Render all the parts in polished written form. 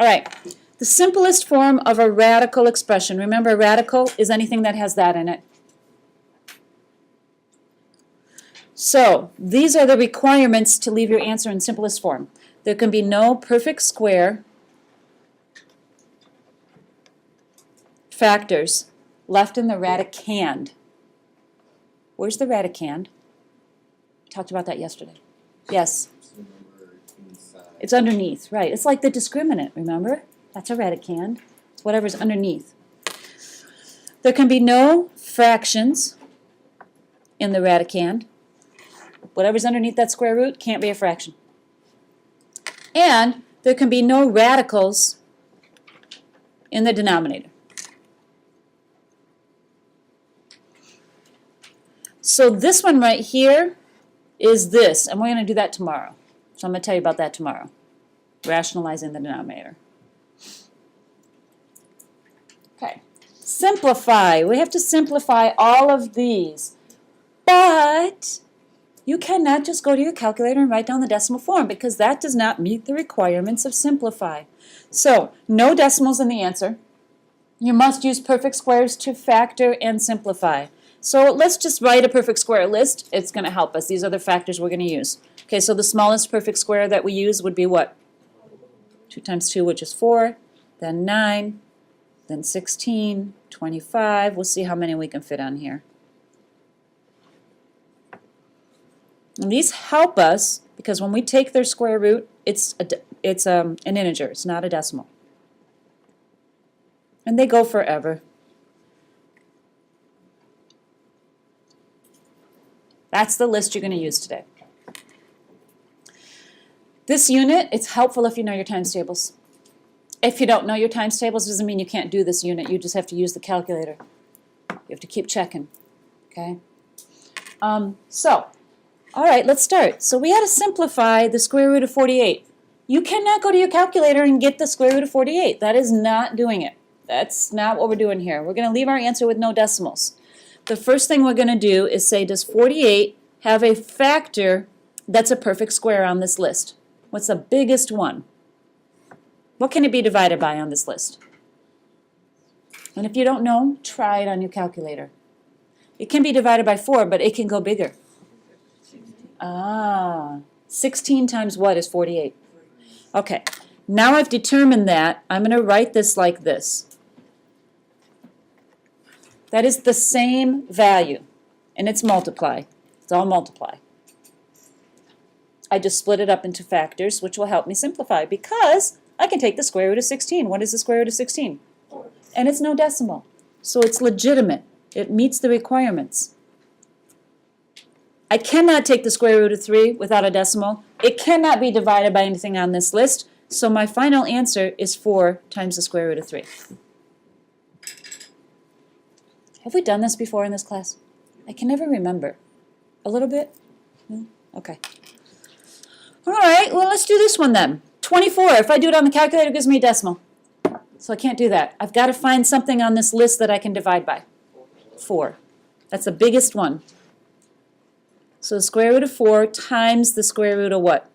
All right, the simplest form of a radical expression. Remember, a radical is anything that has that in it. So these are the requirements to leave your answer in simplest form. There can be no perfect square factors left in the radicand. Where's the radicand? Talked about that yesterday. Yes. It's underneath, right. It's like the discriminant, remember? That's a radicand. It's whatever's underneath. There can be no fractions in the radicand. Whatever's underneath that square root can't be a fraction. And there can be no radicals in the denominator. So this one right here is this, and we're going to do that tomorrow. So I'm going to tell you about that tomorrow, rationalizing the denominator. Okay, simplify. We have to simplify all of these, but you cannot just go to your calculator and write down the decimal form because that does not meet the requirements of simplify. So, no decimals in the answer. You must use perfect squares to factor and simplify. So let's just write a perfect square list. It's going to help us. These are the factors we're going to use. Okay, so the smallest perfect square that we use would be what? 2 times 2, which is 4, then 9, then 16, 25. We'll see how many we can fit on here. And these help us because when we take their square root, it's an integer. It's not a decimal. And they go forever. That's the list you're going to use today. This unit, it's helpful if you know your times tables. If you don't know your times tables, it doesn't mean you can't do this unit. You just have to use the calculator. You have to keep checking. Okay? All right, let's start. So we had to simplify the square root of 48. You cannot go to your calculator and get the square root of 48. That is not doing it. That's not what we're doing here. We're going to leave our answer with no decimals. The first thing we're going to do is say, does 48 have a factor that's a perfect square on this list? What's the biggest one? What can it be divided by on this list? And if you don't know, try it on your calculator. It can be divided by 4, but it can go bigger. 16 times what is 48? Okay, now I've determined that. I'm going to write this like this. That is the same value, and it's multiply. It's all multiply. I just split it up into factors, which will help me simplify, because I can take the square root of 16. What is the square root of 16? And it's no decimal, so it's legitimate. It meets the requirements. I cannot take the square root of 3 without a decimal. It cannot be divided by anything on this list, so my final answer is 4 times the square root of 3. Have we done this before in this class? I can never remember. A little bit? Okay. All right, well, let's do this one then. 24. If I do it on the calculator, it gives me a decimal. So I can't do that. I've got to find something on this list that I can divide by. 4. That's the biggest one. So the square root of 4 times the square root of what?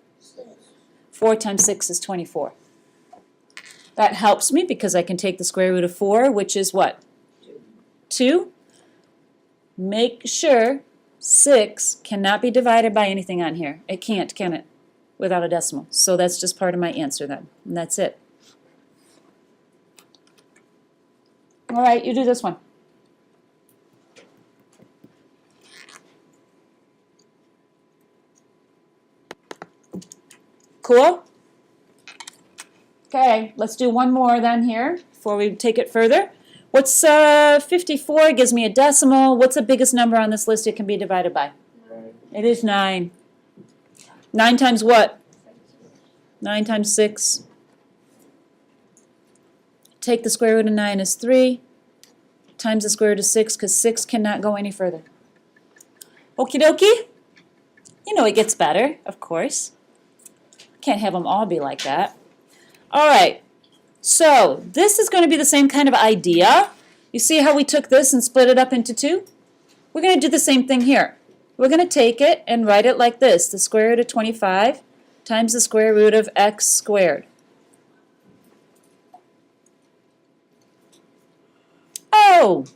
4 times 6 is 24. That helps me because I can take the square root of 4, which is what? 2. Make sure 6 cannot be divided by anything on here. It can't, can it? Without a decimal. So that's just part of my answer then. And that's it. All right, you do this one. Cool? Okay, let's do one more then here before we take it further. What's 54 gives me a decimal. What's the biggest number on this list it can be divided by? 9. It is 9. 9 times what? 9 times 6. Take the square root of 9 is 3 times the square root of 6 because 6 cannot go any further. Okie dokie? You know it gets better, of course. Can't have them all be like that. All right. So this is going to be the same kind of idea. You see how we took this and split it up into 2? We're going to do the same thing here. We're going to take it and write it like this. The square root of 25 times the square root of x squared. Oh,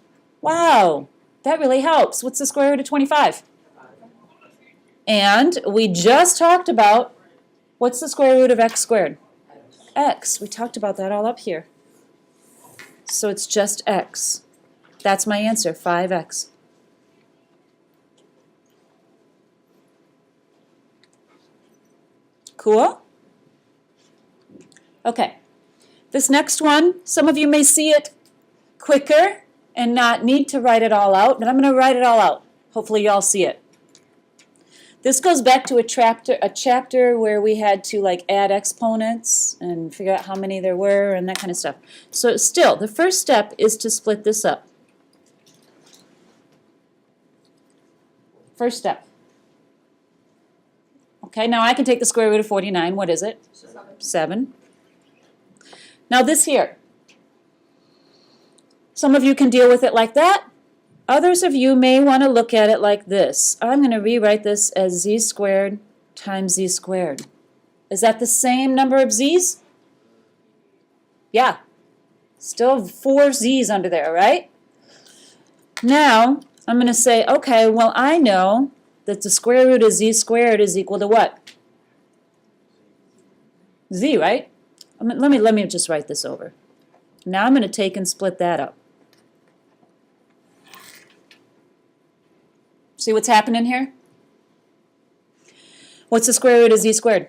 wow, that really helps. What's the square root of 25? And we just talked about, what's the square root of x squared? X. We talked about that all up here. So it's just x. That's my answer, 5x. Cool? Okay. This next one, some of you may see it quicker and not need to write it all out, but I'm going to write it all out. Hopefully you all see it. This goes back to a chapter where we had to like add exponents and figure out how many there were and that kind of stuff. So still, the first step is to split this up. First step. Okay, now I can take the square root of 49. What is it? 7. Now this here. Some of you can deal with it like that. Others of you may want to look at it like this. I'm going to rewrite this as z squared times z squared. Is that the same number of z's? Yeah. Still 4 z's under there, right? Now, I'm going to say, okay, well, I know that the square root of z squared is equal to what? Z, right? Let me just write this over. Now I'm going to take and split that up. See what's happening here? What's the square root of z squared?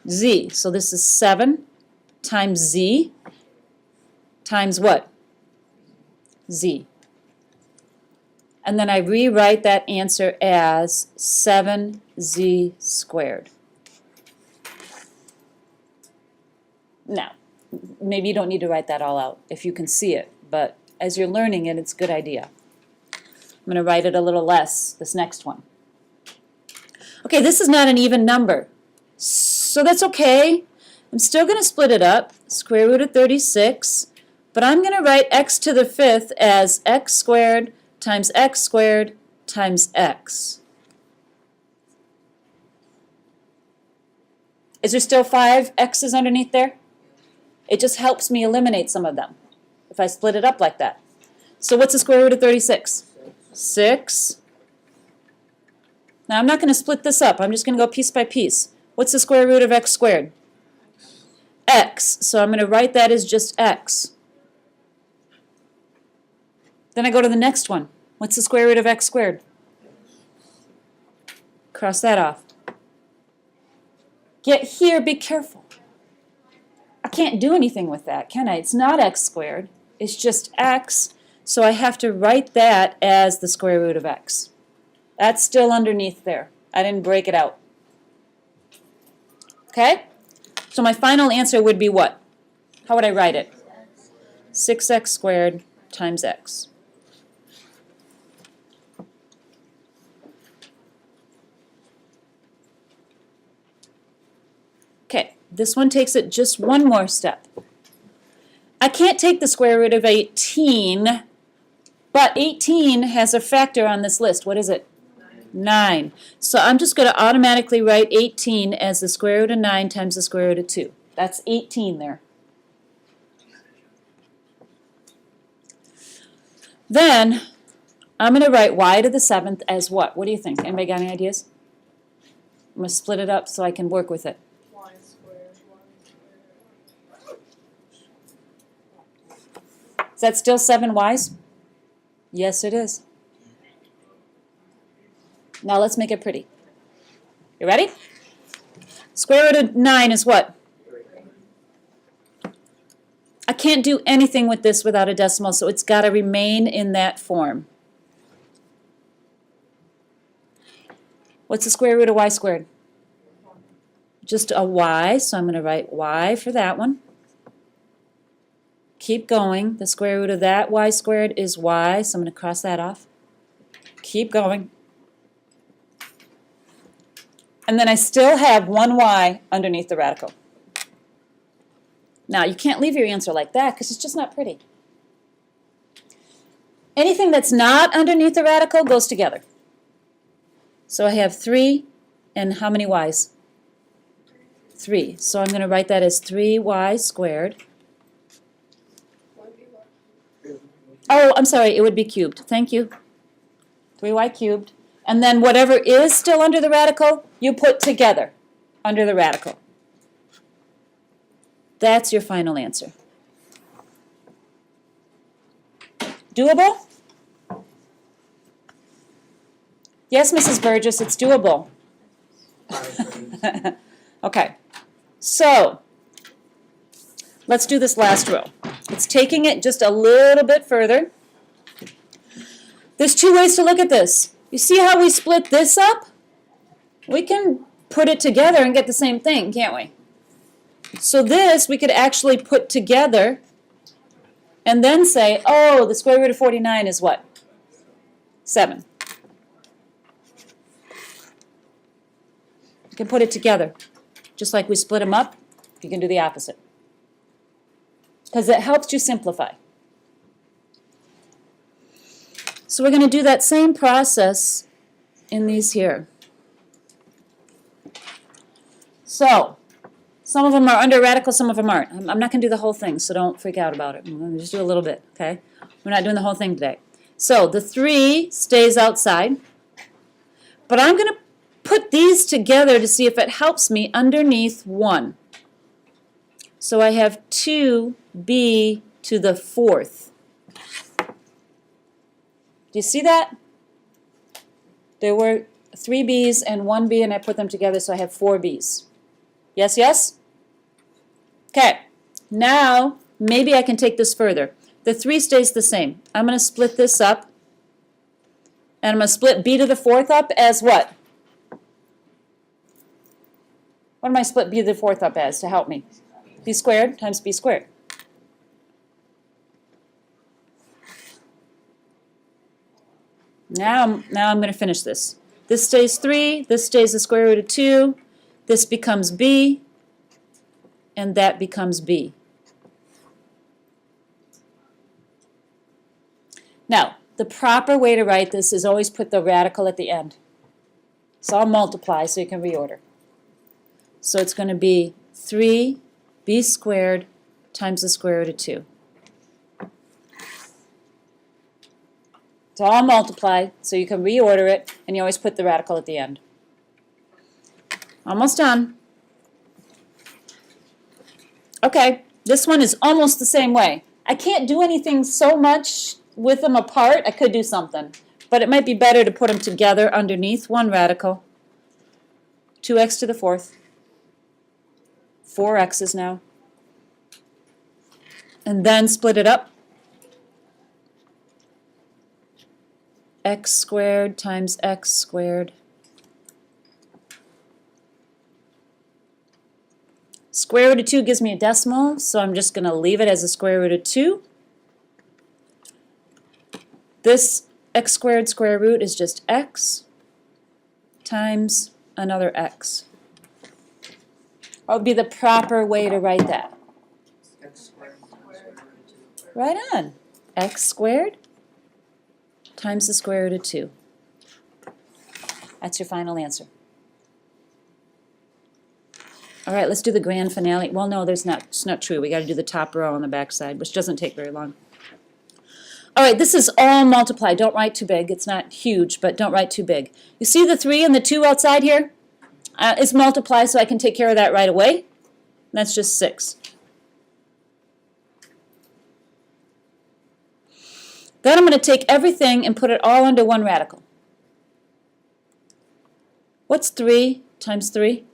Z. So this is 7 times z times what? Z. And then I rewrite that answer as 7z squared. Now, maybe you don't need to write that all out if you can see it, but as you're learning it, it's a good idea. I'm going to write it a little less, this next one. Okay, this is not an even number, so that's okay. I'm still going to split it up, square root of 36, but I'm going to write x to the 5th as x squared times x times x. Is there still 5 x's underneath there? It just helps me eliminate some of them if I split it up like that. So what's the square root of 36? 6. Now I'm not going to split this up. I'm just going to go piece by piece. What's the square root of x squared? X. So I'm going to write that as just x. Then I go to the next one. What's the square root of x squared? Cross that off. Get here, be careful. I can't do anything with that, can I? It's not x squared. It's just x. So I have to write that as the square root of x. That's still underneath there. I didn't break it out. Okay? So my final answer would be what? How would I write it? 6x squared times x. Okay, this one takes it just one more step. I can't take the square root of 18, but 18 has a factor on this list. What is it? 9. So I'm just going to automatically write 18 as the square root of 9 times the square root of 2. That's 18 there. Then I'm going to write y to the 7th as what? What do you think? Anybody got any ideas? I'm going to split it up so I can work with it. Y squared. Is that still 7 y's? Yes, it is. Now let's make it pretty. You ready? Square root of 9 is what? I can't do anything with this without a decimal, so it's got to remain in that form. What's the square root of y squared? Just a y, so I'm going to write y for that one. Keep going. The square root of that y squared is y, so I'm going to cross that off. Keep going. And then I still have one y underneath the radical. Now, you can't leave your answer like that because it's just not pretty. Anything that's not underneath the radical goes together. So I have 3 and how many y's? 3. So I'm going to write that as 3y squared. Oh, I'm sorry, it would be cubed. Thank you. 3y cubed. And then whatever is still under the radical, you put together under the radical. That's your final answer. Doable? Yes, Mrs. Burgess, it's doable. Okay, so let's do this last row. It's taking it just a little bit further. There's two ways to look at this. You see how we split this up? We can put it together and get the same thing, can't we? So this we could actually put together and then say, oh, the square root of 49 is what? 7. You can put it together. Just like we split them up, you can do the opposite. Because it helps you simplify. So we're going to do that same process in these here. So, some of them are under radical, some of them aren't. I'm not going to do the whole thing, so don't freak out about it. I'm going to just do a little bit, okay? We're not doing the whole thing today. So, the 3 stays outside. But I'm going to put these together to see if it helps me underneath 1. So I have 2b to the 4th. Do you see that? There were 3 b's and 1 b, and I put them together, so I have 4 b's. Yes, yes? Okay. Now, maybe I can take this further. The 3 stays the same. I'm going to split this up, and I'm going to split b to the 4th up as what? What am I split b to the 4th up as to help me? B squared times b squared. Now I'm going to finish this. This stays 3, this stays the square root of 2, this becomes b, and that becomes b. Now, the proper way to write this is always put the radical at the end. So I'll multiply so you can reorder. So it's going to be 3b squared times the square root of 2. So I'll multiply so you can reorder it, and you always put the radical at the end. Almost done. Okay, this one is almost the same way. I can't do anything so much with them apart. I could do something, but it might be better to put them together underneath one radical. 2x to the 4th. 4x's now. And then split it up. X squared times x squared. Square root of 2 gives me a decimal, so I'm just going to leave it as a square root of 2. This x squared square root is just x times another x. What would be the proper way to write that? X squared times square root of 2. Right on. X squared times the square root of 2. That's your final answer. All right, let's do the grand finale. Well, no, it's not true. We got to do the top row on the back side, which doesn't take very long. All right, this is all multiply. Don't write too big. It's not huge, but don't write too big. You see the 3 and the 2 outside here? It's multiply, so I can take care of that right away. That's just 6. Then I'm going to take everything and put it all under one radical. What's 3 times 3?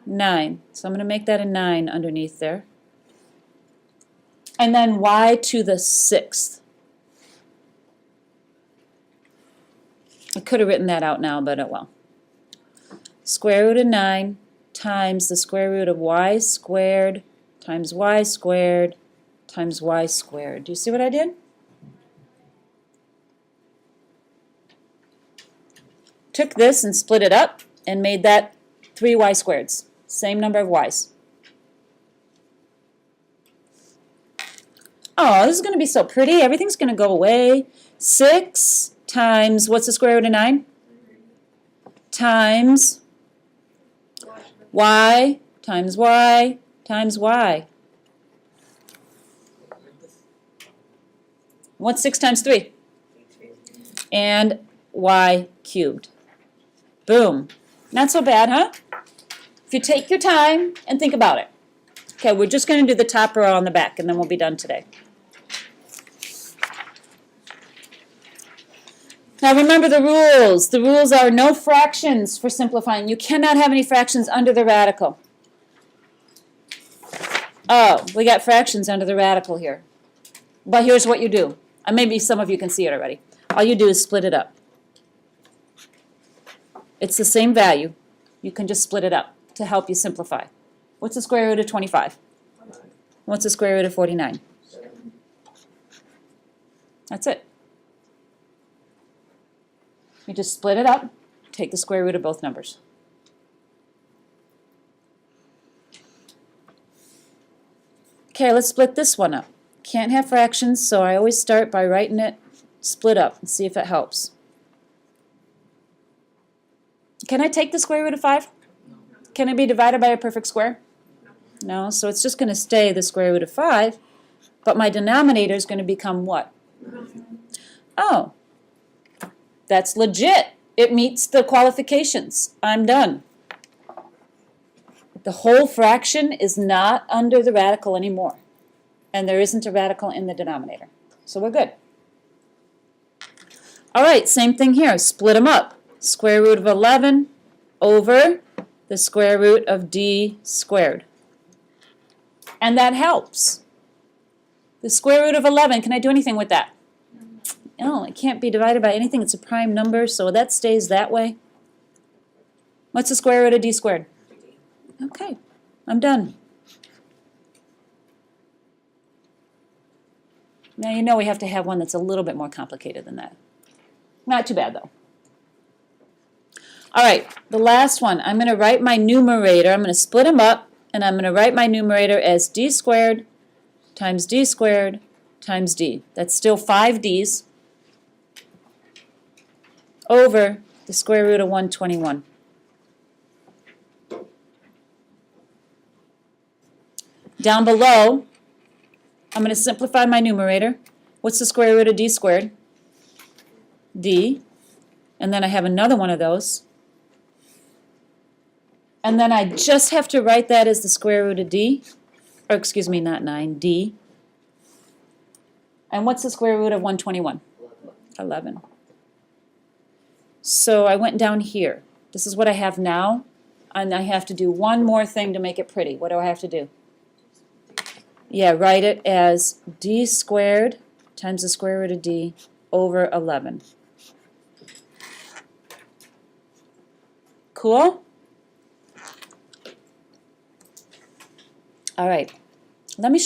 9. So I'm going to make that a 9 underneath there. And then y to the 6th. I could have written that out now, but oh well. Square root of 9 times the square root of y squared times y squared times y squared. Do you see what I did? Took this and split it up and made that 3y squareds. Same number of y's. Oh, this is going to be so pretty. Everything's going to go away. 6 times, what's the square root of 9? Times y times y times y. What's 6 times 3? And y cubed. Boom. Not so bad, huh? If you take your time and think about it. Okay, we're just going to do the top row on the back, and then we'll be done today. Now remember the rules. The rules are no fractions for simplifying. You cannot have any fractions under the radical. Oh, we got fractions under the radical here. But here's what you do. Maybe some of you can see it already. All you do is split it up. It's the same value. You can just split it up to help you simplify. What's the square root of 25? What's the square root of 49? That's it. You just split it up, take the square root of both numbers. Okay, let's split this one up. Can't have fractions, so I always start by writing it split up and see if it helps. Can I take the square root of 5? Can it be divided by a perfect square? No, so it's just going to stay the square root of 5, but my denominator is going to become what? Oh, that's legit. It meets the qualifications. I'm done. The whole fraction is not under the radical anymore, and there isn't a radical in the denominator, so we're good. All right, same thing here. Split them up. Square root of 11 over the square root of d squared. And that helps. The square root of 11, can I do anything with that? No, it can't be divided by anything. It's a prime number, so that stays that way. What's the square root of d squared? Okay, I'm done. Now you know we have to have one that's a little bit more complicated than that. Not too bad, though. All right, the last one. I'm going to write my numerator. I'm going to split them up, and I'm going to write my numerator as d squared times d squared times d. That's still 5d's over the square root of 121. Down below, I'm going to simplify my numerator. What's the square root of d squared? D. And then I have another one of those. And then I just have to write that as the square root of d. Or excuse me, not 9, d. And what's the square root of 121? 11. So I went down here. This is what I have now. And I have to do one more thing to make it pretty. What do I have to do? Yeah, write it as d squared times the square root of d over 11. Cool? All right. Let me show